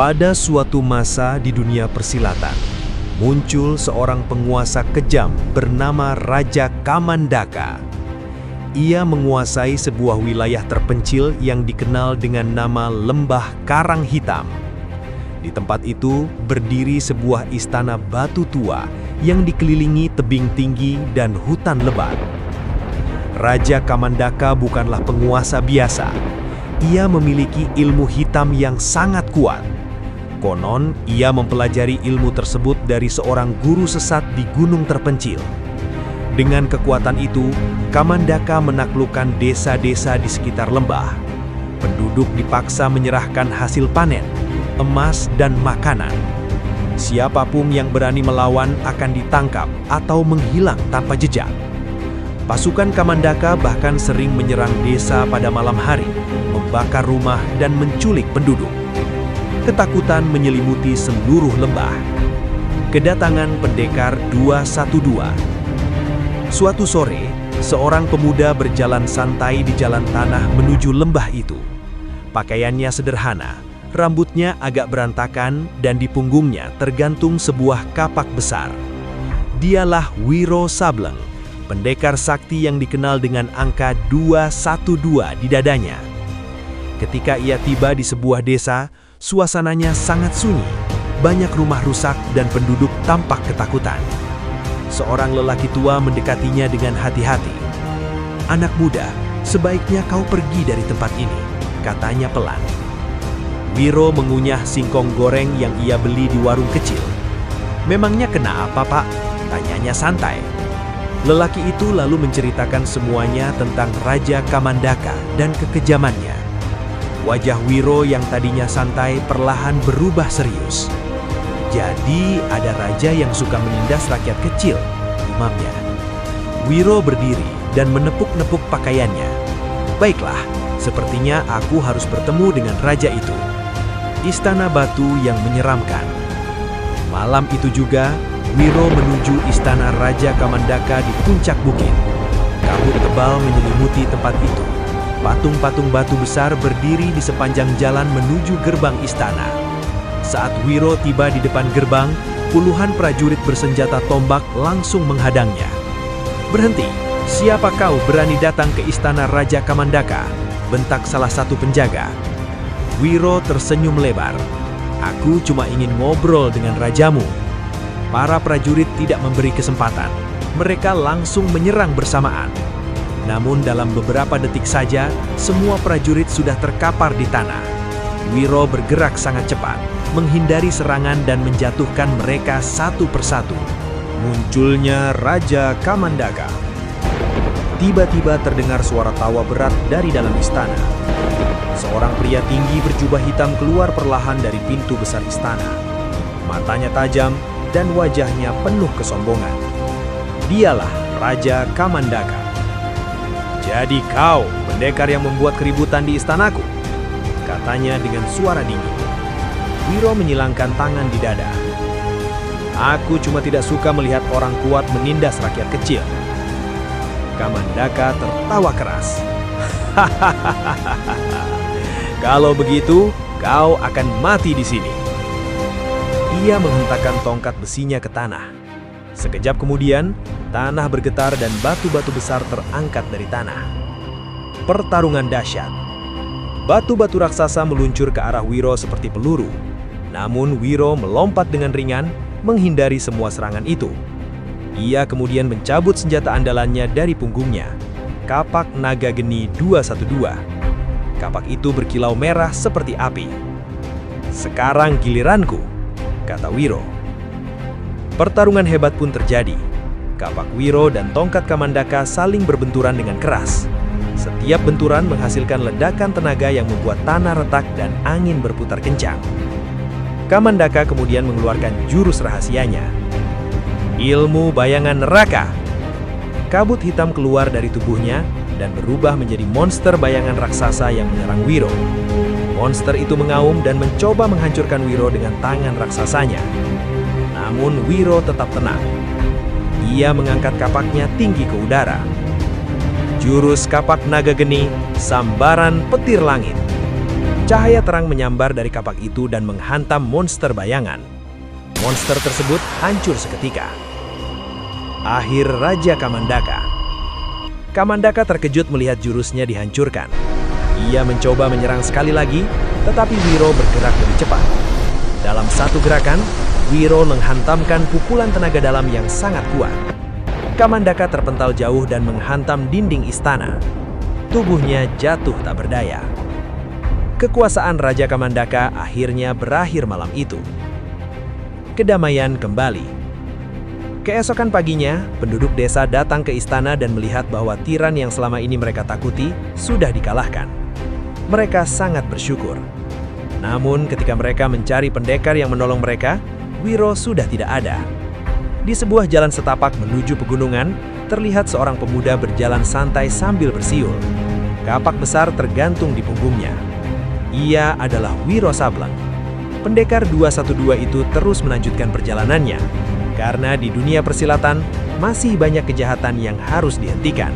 Pada suatu masa di dunia persilatan, muncul seorang penguasa kejam bernama Raja Kamandaka. Ia menguasai sebuah wilayah terpencil yang dikenal dengan nama Lembah Karang Hitam. Di tempat itu berdiri sebuah istana batu tua yang dikelilingi tebing tinggi dan hutan lebat. Raja Kamandaka bukanlah penguasa biasa. Ia memiliki ilmu hitam yang sangat kuat. Konon, ia mempelajari ilmu tersebut dari seorang guru sesat di gunung terpencil. Dengan kekuatan itu, Kamandaka menaklukkan desa-desa di sekitar lembah. Penduduk dipaksa menyerahkan hasil panen, emas, dan makanan. Siapapun yang berani melawan akan ditangkap atau menghilang tanpa jejak. Pasukan Kamandaka bahkan sering menyerang desa pada malam hari, membakar rumah, dan menculik penduduk. Ketakutan menyelimuti seluruh lembah. Kedatangan pendekar 212. Suatu sore, seorang pemuda berjalan santai di jalan tanah menuju lembah itu. Pakaiannya sederhana, rambutnya agak berantakan, dan di punggungnya tergantung sebuah kapak besar. Dialah Wiro Sableng, pendekar sakti yang dikenal dengan angka 212 di dadanya. Ketika ia tiba di sebuah desa, suasananya sangat sunyi, banyak rumah rusak dan penduduk tampak ketakutan. Seorang lelaki tua mendekatinya dengan hati-hati. "Anak muda, sebaiknya kau pergi dari tempat ini," katanya pelan. Wiro mengunyah singkong goreng yang ia beli di warung kecil. "Memangnya kenapa, Pak?" tanyanya santai. Lelaki itu lalu menceritakan semuanya tentang Raja Kamandaka dan kekejamannya. Wajah Wiro yang tadinya santai perlahan berubah serius. "Jadi ada raja yang suka menindas rakyat kecil," gumamnya. Wiro berdiri dan menepuk-nepuk pakaiannya. "Baiklah, sepertinya aku harus bertemu dengan raja itu." Istana batu yang menyeramkan. Malam itu juga, Wiro menuju istana Raja Kamandaka di puncak bukit. Kabut tebal menyelimuti tempat itu. Patung-patung batu besar berdiri di sepanjang jalan menuju gerbang istana. Saat Wiro tiba di depan gerbang, puluhan prajurit bersenjata tombak langsung menghadangnya. "Berhenti! Siapa kau berani datang ke istana Raja Kamandaka?" bentak salah satu penjaga. Wiro tersenyum lebar. "Aku cuma ingin ngobrol dengan rajamu." Para prajurit tidak memberi kesempatan. Mereka langsung menyerang bersamaan. Namun dalam beberapa detik saja, semua prajurit sudah terkapar di tanah. Wiro bergerak sangat cepat, menghindari serangan dan menjatuhkan mereka satu persatu. Munculnya Raja Kamandaka. Tiba-tiba terdengar suara tawa berat dari dalam istana. Seorang pria tinggi berjubah hitam keluar perlahan dari pintu besar istana. Matanya tajam dan wajahnya penuh kesombongan. Dialah Raja Kamandaka. "Jadi kau pendekar yang membuat keributan di istanaku?" katanya dengan suara dingin. Wiro menyilangkan tangan di dada. "Aku cuma tidak suka melihat orang kuat menindas rakyat kecil." Kamandaka tertawa keras. "Hahaha. Kalau begitu, kau akan mati di sini." Ia menghentakkan tongkat besinya ke tanah. Sekejap kemudian, tanah bergetar dan batu-batu besar terangkat dari tanah. Pertarungan dahsyat. Batu-batu raksasa meluncur ke arah Wiro seperti peluru. Namun Wiro melompat dengan ringan, menghindari semua serangan itu. Ia kemudian mencabut senjata andalannya dari punggungnya, kapak naga geni 212. Kapak itu berkilau merah seperti api. "Sekarang giliranku," kata Wiro. Pertarungan hebat pun terjadi. Kapak Wiro dan tongkat Kamandaka saling berbenturan dengan keras. Setiap benturan menghasilkan ledakan tenaga yang membuat tanah retak dan angin berputar kencang. Kamandaka kemudian mengeluarkan jurus rahasianya. Ilmu bayangan neraka. Kabut hitam keluar dari tubuhnya dan berubah menjadi monster bayangan raksasa yang menyerang Wiro. Monster itu mengaum dan mencoba menghancurkan Wiro dengan tangan raksasanya. Namun Wiro tetap tenang. Ia mengangkat kapaknya tinggi ke udara. Jurus kapak naga geni, sambaran petir langit. Cahaya terang menyambar dari kapak itu dan menghantam monster bayangan. Monster tersebut hancur seketika. Akhir Raja Kamandaka. Kamandaka terkejut melihat jurusnya dihancurkan. Ia mencoba menyerang sekali lagi, tetapi Wiro bergerak lebih cepat. Dalam satu gerakan, Wiro menghantamkan pukulan tenaga dalam yang sangat kuat. Kamandaka terpental jauh dan menghantam dinding istana. Tubuhnya jatuh tak berdaya. Kekuasaan Raja Kamandaka akhirnya berakhir malam itu. Kedamaian kembali. Keesokan paginya, penduduk desa datang ke istana dan melihat bahwa tiran yang selama ini mereka takuti sudah dikalahkan. Mereka sangat bersyukur. Namun ketika mereka mencari pendekar yang menolong mereka, Wiro sudah tidak ada. Di sebuah jalan setapak menuju pegunungan, terlihat seorang pemuda berjalan santai sambil bersiul. Kapak besar tergantung di punggungnya. Ia adalah Wiro Sableng. Pendekar 212 itu terus melanjutkan perjalanannya, karena di dunia persilatan masih banyak kejahatan yang harus dihentikan.